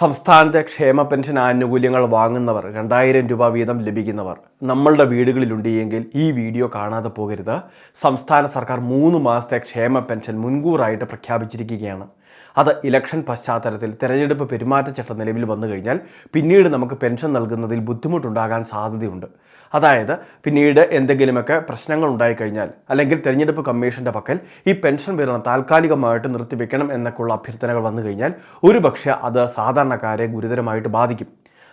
സംസ്ഥാനത്തെ ക്ഷേമ പെൻഷൻ ആനുകൂല്യങ്ങൾ വാങ്ങുന്നവർ 2000 രൂപ വീതം ലഭിക്കുന്നവർ നമ്മളുടെ വീടുകളിലുണ്ട് എങ്കിൽ ഈ വീഡിയോ കാണാതെ പോകരുത്. സംസ്ഥാന സർക്കാർ 3 മാസത്തെ ക്ഷേമ പെൻഷൻ മുൻകൂറായിട്ട് പ്രഖ്യാപിച്ചിരിക്കുകയാണ്. അത് ഇലക്ഷൻ പശ്ചാത്തലത്തിൽ തെരഞ്ഞെടുപ്പ് പെരുമാറ്റച്ചട്ടം നിലവിൽ വന്നു കഴിഞ്ഞാൽ പിന്നീട് നമുക്ക് പെൻഷൻ നൽകുന്നതിൽ ബുദ്ധിമുട്ടുണ്ടാകാൻ സാധ്യതയുണ്ട്. അതായത് പിന്നീട് എന്തെങ്കിലുമൊക്കെ പ്രശ്നങ്ങൾ ഉണ്ടായിക്കഴിഞ്ഞാൽ അല്ലെങ്കിൽ തെരഞ്ഞെടുപ്പ് കമ്മീഷൻ്റെ പക്കൽ ഈ പെൻഷൻ വിതരണം താൽക്കാലികമായിട്ട് നിർത്തിവെക്കണം എന്നൊക്കെയുള്ള അഭ്യർത്ഥനകൾ വന്നു കഴിഞ്ഞാൽ ഒരുപക്ഷെ അത് സാധാരണക്കാരെ ഗുരുതരമായിട്ട് ബാധിക്കും.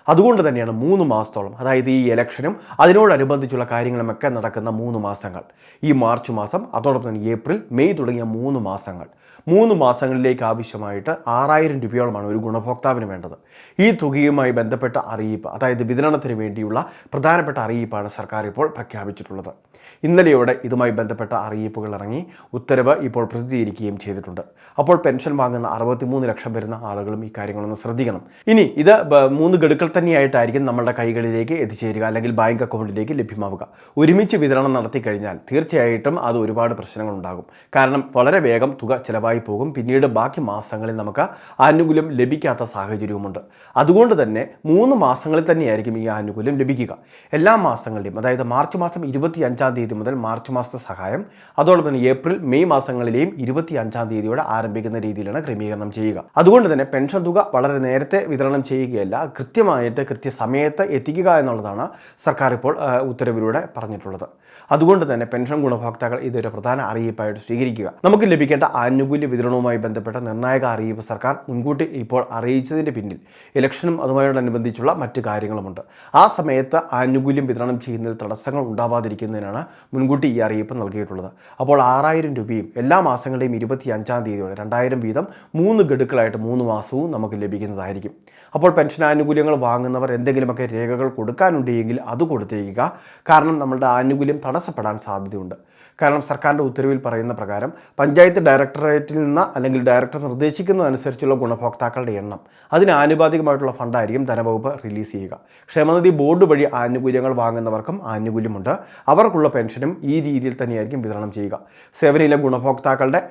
അതുകൊണ്ട് തന്നെയാണ് 3 മാസത്തോളം, അതായത് ഈ ഇലക്ഷനും അതിനോടനുബന്ധിച്ചുള്ള കാര്യങ്ങളുമൊക്കെ നടക്കുന്ന 3 മാസങ്ങൾ, ഈ മാർച്ച് മാസം, അതോടൊപ്പം തന്നെ ഏപ്രിൽ, മെയ് തുടങ്ങിയ 3 മാസങ്ങൾ, 3 മാസങ്ങളിലേക്ക് ആവശ്യമായിട്ട് 6000 രൂപയോളമാണ് ഒരു ഗുണഭോക്താവിന് വേണ്ടത്. ഈ തുകയുമായി ബന്ധപ്പെട്ട അറിയിപ്പ്, അതായത് വിതരണത്തിന് വേണ്ടിയുള്ള പ്രധാനപ്പെട്ട അറിയിപ്പാണ് സർക്കാർ ഇപ്പോൾ പ്രഖ്യാപിച്ചിട്ടുള്ളത്. ഇന്നലെയോടെ ഇതുമായി ബന്ധപ്പെട്ട അറിയിപ്പുകൾ ഇറങ്ങി, ഉത്തരവ് ഇപ്പോൾ പ്രസിദ്ധീകരിക്കുകയും ചെയ്തിട്ടുണ്ട്. അപ്പോൾ പെൻഷൻ വാങ്ങുന്ന 63 ലക്ഷം വരുന്ന ആളുകളും ഈ കാര്യങ്ങളൊന്ന് ശ്രദ്ധിക്കണം. ഇനി ഇത് 3 ഗഡുക്കൾ തന്നെയായിട്ടായിരിക്കും നമ്മളുടെ കൈകളിലേക്ക് എത്തിച്ചേരുക, അല്ലെങ്കിൽ ബാങ്ക് അക്കൗണ്ടിലേക്ക് ലഭ്യമാവുക. ഒരുമിച്ച് വിതരണം നടത്തി കഴിഞ്ഞാൽ തീർച്ചയായിട്ടും അത് ഒരുപാട് പ്രശ്നങ്ങൾ ഉണ്ടാകും. കാരണം വളരെ വേഗം തുക ചിലവായി പോകും. പിന്നീട് ബാക്കി മാസങ്ങളിൽ നമുക്ക് ആനുകൂല്യം ലഭിക്കാത്ത സാഹചര്യവുമുണ്ട്. അതുകൊണ്ട് തന്നെ 3 മാസങ്ങളിൽ തന്നെയായിരിക്കും ഈ ആനുകൂല്യം ലഭിക്കുക. എല്ലാ മാസങ്ങളിലും, അതായത് മാർച്ച് മാസം 25-ാം തീയതി മുതൽ മാർച്ച് മാസത്തെ സഹായം, അതോടൊപ്പം തന്നെ ഏപ്രിൽ, മെയ് മാസങ്ങളിലെയും 25-ാം തീയതിയോടെ ആരംഭിക്കുന്ന രീതിയിലാണ് ക്രമീകരണം ചെയ്യുക. അതുകൊണ്ട് തന്നെ പെൻഷൻ തുക വളരെ നേരത്തെ വിതരണം ചെയ്യുകയല്ല, കൃത്യസമയത്ത് എത്തിക്കുക എന്നുള്ളതാണ് സർക്കാർ ഇപ്പോൾ ഉത്തരവിലൂടെ പറഞ്ഞിട്ടുള്ളത്. അതുകൊണ്ട് തന്നെ പെൻഷൻ ഗുണഭോക്താക്കൾ ഇതൊരു പ്രധാന അറിയിപ്പായിട്ട് സ്വീകരിക്കുക. നമുക്ക് ലഭിക്കേണ്ട ആനുകൂല്യ വിതരണവുമായി ബന്ധപ്പെട്ട നിർണായക അറിയിപ്പ് സർക്കാർ മുൻകൂട്ടി ഇപ്പോൾ അറിയിച്ചതിൻ്റെ പിന്നിൽ ഇലക്ഷനും അതുമായോടനുബന്ധിച്ചുള്ള മറ്റു കാര്യങ്ങളുമുണ്ട്. ആ സമയത്ത് ആനുകൂല്യം വിതരണം ചെയ്യുന്നതിൽ തടസ്സങ്ങൾ ഉണ്ടാവാതിരിക്കുന്നതിനാണ് മുൻകൂട്ടി ഈ അറിയിപ്പ് നൽകിയിട്ടുള്ളത്. അപ്പോൾ 6000 രൂപയും എല്ലാ മാസങ്ങളുടെയും 25-ാം തീയതിയോടെ 2000 വീതം 3 ഗഡുക്കളായിട്ട് 3 മാസവും നമുക്ക് ലഭിക്കുന്നതായിരിക്കും. അപ്പോൾ പെൻഷൻ ആനുകൂല്യങ്ങൾ വാങ്ങുന്നവർ എന്തെങ്കിലുമൊക്കെ രേഖകൾ കൊടുക്കാനുണ്ടെങ്കിൽ അത് കൊടുത്തേക്കുക. കാരണം നമ്മളുടെ ആനുകൂല്യം തടസ്സപ്പെടാൻ സാധ്യതയുണ്ട്. കാരണം സർക്കാരിൻ്റെ ഉത്തരവിൽ പറയുന്ന പ്രകാരം പഞ്ചായത്ത് ഡയറക്ടറേറ്റിൽ നിന്ന് അല്ലെങ്കിൽ ഡയറക്ടർ നിർദ്ദേശിക്കുന്നതനുസരിച്ചുള്ള ഗുണഭോക്താക്കളുടെ എണ്ണം, അതിന് ആനുപാതികമായിട്ടുള്ള ഫണ്ടായിരിക്കും ധനവകുപ്പ് റിലീസ് ചെയ്യുക. ക്ഷേമനിധി ബോർഡ് വഴി ആനുകൂല്യങ്ങൾ വാങ്ങുന്നവർക്കും ആനുകൂല്യമുണ്ട്. അവർക്കുള്ള പെൻഷനും ഈ രീതിയിൽ തന്നെയായിരിക്കും വിതരണം ചെയ്യുക. സേവനയിലെ ഗുണഭോക്താക്കളുടെ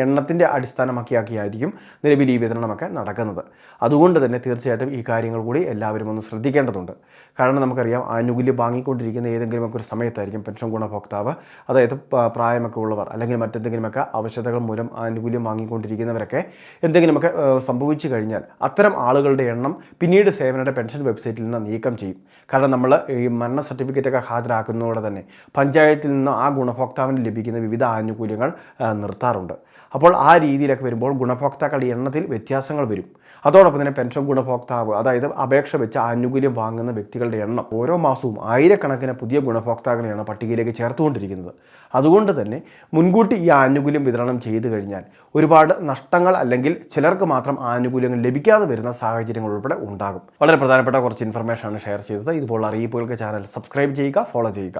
എണ്ണത്തിൻ്റെ അടിസ്ഥാനമാക്കിയായിരിക്കും നിലവിൽ ഈ വിതരണമൊക്കെ നടക്കുന്നത്. അതുകൊണ്ട് തന്നെ തീർച്ചയായിട്ടും ഈ കാര്യങ്ങൾ കൂടി എല്ലാവരും ഒന്ന് ശ്രദ്ധിക്കേണ്ടതുണ്ട്. കാരണം നമുക്കറിയാം, ആനുകൂല്യം വാങ്ങിക്കൊണ്ടിരിക്കുന്ന ഏതെങ്കിലുമൊക്കെ ഒരു സമയത്തായിരിക്കും പെൻഷൻ ഗുണഭോക്താവ്, അതായത് പ്രായമൊക്കെ ഉള്ളവർ അല്ലെങ്കിൽ മറ്റെന്തെങ്കിലുമൊക്കെ ആവശ്യതകൾ മൂലം ആനുകൂല്യം വാങ്ങിക്കൊണ്ടിരിക്കുന്നവരൊക്കെ എന്തെങ്കിലുമൊക്കെ സംഭവിച്ചു കഴിഞ്ഞാൽ അത്തരം ആളുകളുടെ എണ്ണം പിന്നീട് സേവനയുടെ പെൻഷൻ വെബ്സൈറ്റിൽ നിന്ന് നീക്കം ചെയ്യും. കാരണം നമ്മൾ ഈ മരണ സർട്ടിഫിക്കറ്റൊക്കെ ഹാജരാക്കുന്നതോടെ തന്നെ പഞ്ചായത്തിൽ നിന്ന് ആ ഗുണഭോക്താവിന് ലഭിക്കുന്ന വിവിധ ആനുകൂല്യങ്ങൾ നിർത്താറുണ്ട്. അപ്പോൾ ആ രീതിയിലൊക്കെ വരുമ്പോൾ ഗുണഭോക്താക്കളുടെ എണ്ണത്തിൽ വ്യത്യാസങ്ങൾ വരും. അതോടൊപ്പം തന്നെ പെൻഷൻ ഗുണഭോക്താവ്, അതായത് അപേക്ഷ വെച്ച് ആനുകൂല്യം വാങ്ങുന്ന വ്യക്തികളുടെ എണ്ണം ഓരോ മാസവും ആയിരക്കണക്കിന് പുതിയ ഗുണഭോക്താക്കളെയാണ് പട്ടികയിലേക്ക് ചേർത്തുകൊണ്ടിരിക്കുന്നത്. അതുകൊണ്ട് തന്നെ മുൻകൂട്ടി ഈ ആനുകൂല്യം വിതരണം ചെയ്തു കഴിഞ്ഞാൽ ഒരുപാട് നഷ്ടങ്ങൾ, അല്ലെങ്കിൽ ചിലർക്ക് മാത്രം ആനുകൂല്യങ്ങൾ ലഭിക്കാതെ വരുന്ന സാഹചര്യങ്ങൾ ഉൾപ്പെടെ ഉണ്ടാകും. വളരെ പ്രധാനപ്പെട്ട കുറച്ച് ഇൻഫർമേഷനാണ് ഷെയർ ചെയ്തത്. ഇതുപോലുള്ള അറിയിപ്പുകൾക്ക് ചാനൽ സബ്സ്ക്രൈബ് ചെയ്യുക, ഫോളോ ചെയ്യുക.